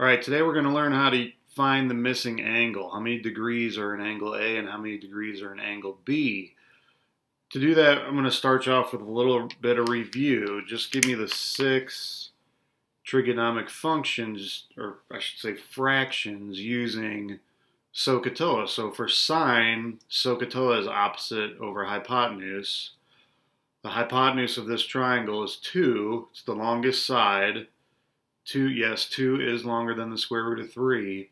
All right, today we're going to learn how to find the missing angle. How many degrees are in angle A and how many degrees are in angle B. To do that, I'm going to start you off with a little bit of review. Just give me the 6 trigonomic functions, or I should say fractions, using SOHCAHTOA. So for sine, SOHCAHTOA is opposite over hypotenuse. The hypotenuse of this triangle is 2. It's the longest side. 2, yes, 2 is longer than the square root of 3.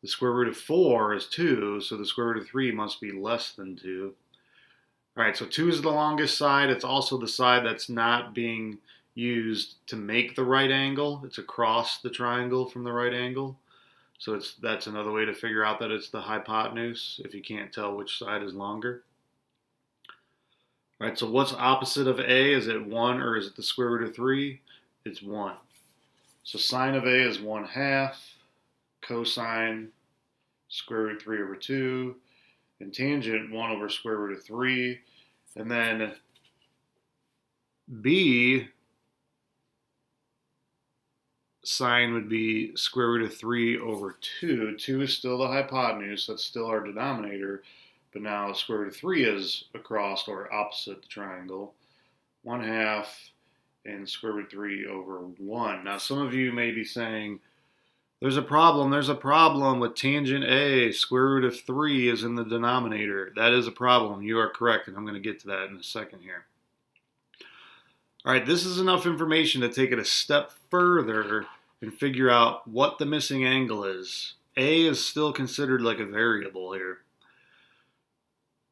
The square root of 4 is 2, so the square root of 3 must be less than 2. All right, so 2 is the longest side. It's also the side that's not being used to make the right angle. It's across the triangle from the right angle. So that's another way to figure out that it's the hypotenuse if you can't tell which side is longer. All right, so what's opposite of A? Is it 1 or is it the square root of 3? It's 1. So sine of A is 1/2, cosine square root of 3 over 2, and tangent 1 over square root of 3. And then B, sine would be square root of 3 over 2. 2 is still the hypotenuse, that's still our denominator, but now square root of 3 is across or opposite the triangle. 1/2 and square root of 3 over 1. Now some of you may be saying, there's a problem with tangent A, square root of 3 is in the denominator. That is a problem, you are correct, and I'm going to get to that in a second here. All right, this is enough information to take it a step further and figure out what the missing angle is. A is still considered like a variable here.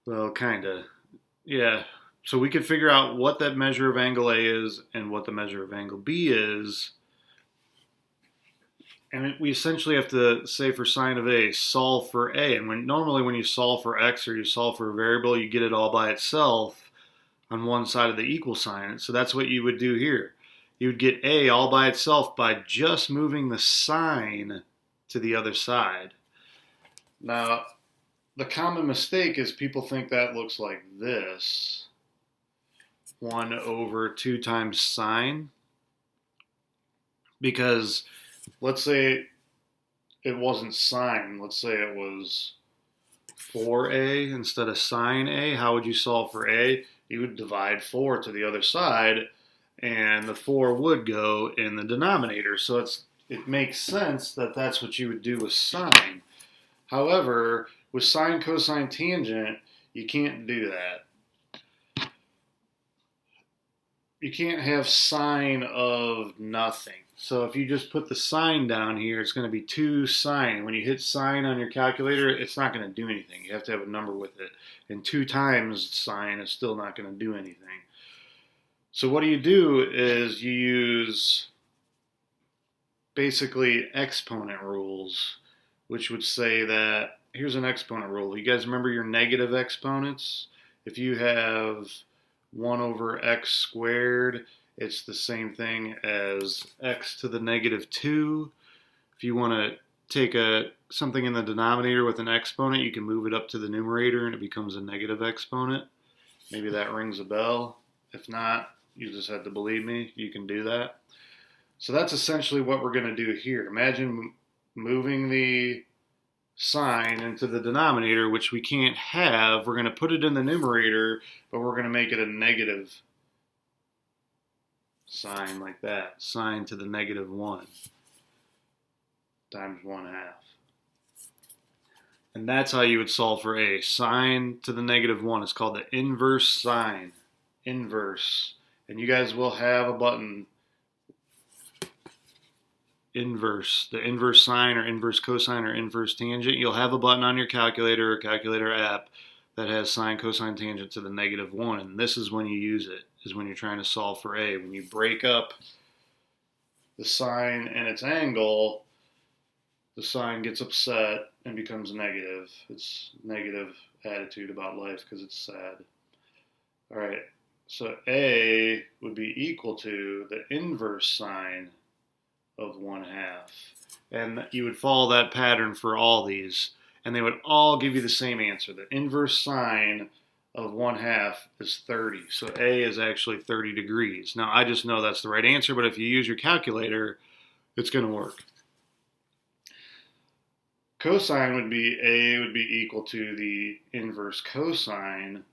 Well, kinda, yeah. So we could figure out what that measure of angle A is and what the measure of angle B is. And we essentially have to say for sine of A, solve for A. And normally when you solve for X or you solve for a variable, you get it all by itself on one side of the equal sign. So that's what you would do here. You would get A all by itself by just moving the sign to the other side. Now, the common mistake is people think that looks like this. 1 over 2 times sine, because let's say it wasn't sine, let's say it was 4a instead of sine a. How would you solve for a? You would divide 4 to the other side and the 4 would go in the denominator, so it makes sense that that's what you would do with sine. However, with sine, cosine, tangent, you can't do that. You can't have sine of nothing. So if you just put the sine down here, it's going to be 2 sine. When you hit sine on your calculator, it's not going to do anything. You have to have a number with it. And 2 times sine is still not going to do anything. So what you do is you use basically exponent rules, which would say that, here's an exponent rule. You guys remember your negative exponents? If you have 1 over x squared, it's the same thing as x to the negative 2. If you want to take something in the denominator with an exponent, you can move it up to the numerator and it becomes a negative exponent. Maybe that rings a bell. If not, you just have to believe me, you can do that. So that's essentially what we're going to do here. Imagine moving the sign into the denominator, which we can't have. We're going to put it in the numerator, but we're going to make it a negative sign like that. Sine to the negative 1 times 1/2. And that's how you would solve for a. Sine to the negative 1 is called the inverse sine. Inverse. And you guys will have a button, inverse, the inverse sine or inverse cosine or inverse tangent. You'll have a button on your calculator or calculator app that has sine, cosine, tangent to the negative 1. And this is when you use it, is when you're trying to solve for a. When you break up the sine and its angle, the sine gets upset and becomes negative. It's negative attitude about life because it's sad. All right, so a would be equal to the inverse sine of 1/2. And you would follow that pattern for all these, and they would all give you the same answer. The inverse sine of 1/2 is 30. So A is actually 30 degrees. Now, I just know that's the right answer, but if you use your calculator, it's going to work. cosine would be A would be equal to the inverse cosine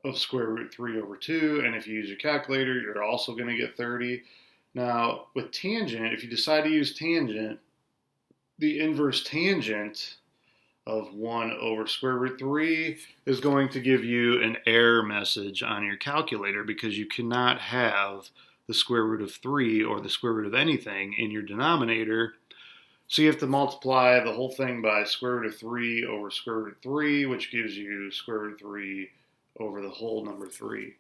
of square root 3 over 2. And if you use your calculator, you're also going to get 30. Now, with tangent, if you decide to use tangent, the inverse tangent of 1 over square root 3 is going to give you an error message on your calculator because you cannot have the square root of 3 or the square root of anything in your denominator. So you have to multiply the whole thing by square root of 3 over square root of 3, which gives you square root of 3 over the whole number 3.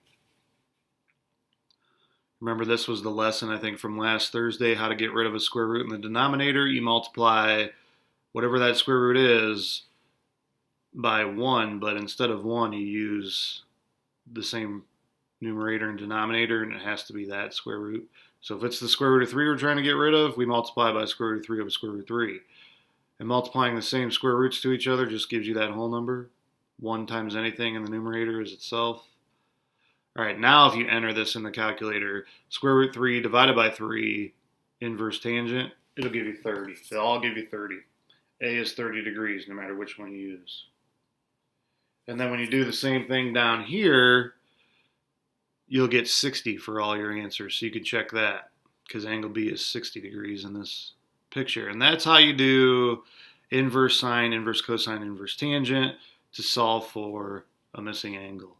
Remember, this was the lesson, I think, from last Thursday, how to get rid of a square root in the denominator. You multiply whatever that square root is by 1, but instead of 1, you use the same numerator and denominator, and it has to be that square root. So if it's the square root of 3 we're trying to get rid of, we multiply by square root of 3 over square root of 3. And multiplying the same square roots to each other just gives you that whole number. 1 times anything in the numerator is itself. All right, now if you enter this in the calculator, square root 3 divided by 3, inverse tangent, it'll give you 30. They'll all give you 30. A is 30 degrees no matter which one you use. And then when you do the same thing down here, you'll get 60 for all your answers. So you can check that because angle B is 60 degrees in this picture. And that's how you do inverse sine, inverse cosine, inverse tangent to solve for a missing angle.